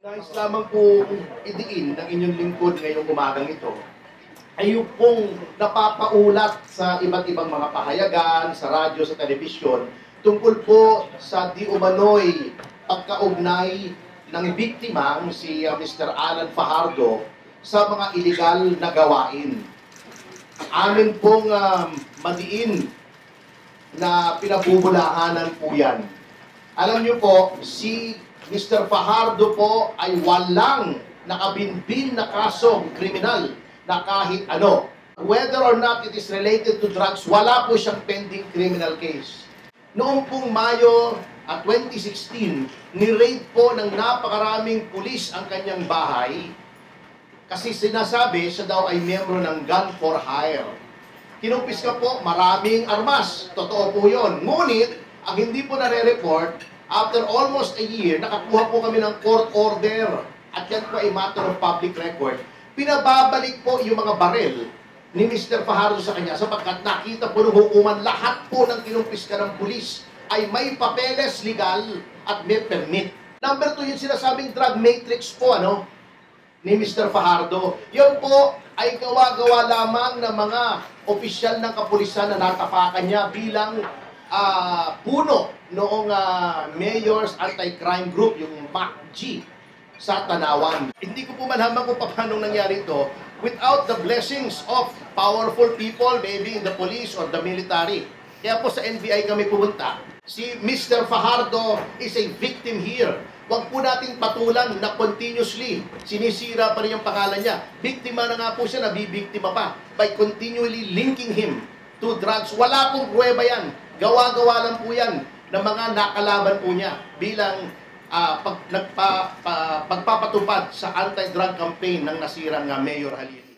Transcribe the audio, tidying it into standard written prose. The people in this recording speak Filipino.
Nais lamang po idiin ng inyong lingkod ngayong umagang ito ay yung pong napapaulat sa iba't ibang mga pahayagan, sa radyo, sa telebisyon, tungkol po sa di umano'y pagkaugnay ng biktima si Mr. Alan Fajardo sa mga iligal na gawain. Amin pong madiin na pinabubulahanan po yan. Alam niyo po, si Mr. Fajardo po ay walang nakabinbin na kasong kriminal na kahit ano. Whether or not it is related to drugs, wala po siyang pending criminal case. Noong pong Mayo 2016, ni-raid po ng napakaraming pulis ang kanyang bahay kasi sinasabi siya daw ay miyembro ng Gun for Hire. Kinumpiska po maraming armas. Totoo po yun. Ngunit, ang hindi po nare-report, after almost a year, nakakuha po kami ng court order at yan po ay matter of public record. Pinababalik po yung mga barel ni Mr. Fajardo sa kanya sapagkat nakita po ng hukuman lahat po ng kinumpiska ng pulis ay may papeles legal at may permit. Number 2, yung sinasabing drug matrix po ni Mr. Fajardo. Yun po ay gawa-gawa lamang ng mga opisyal ng kapulisan na natapakan niya bilang puno noong Mayor's Anti-Crime Group, yung MACG, sa Tanawan. Hindi ko po malhaman kung paano nangyari ito without the blessings of powerful people, maybe in the police or the military. Kaya po sa NBI kami pumunta. Si Mr. Fajardo is a victim here. Huwag po nating patulan na continuously sinisira pa rin yung pangalan niya. Biktima na nga po siya, nabibiktima pa by continually linking him to drugs. Wala pong pruweba yan. Gawa-gawa lang po yan ng mga nakalaban po niya bilang pagpapatupad sa anti-drug campaign ng nasirang Mayor Halil.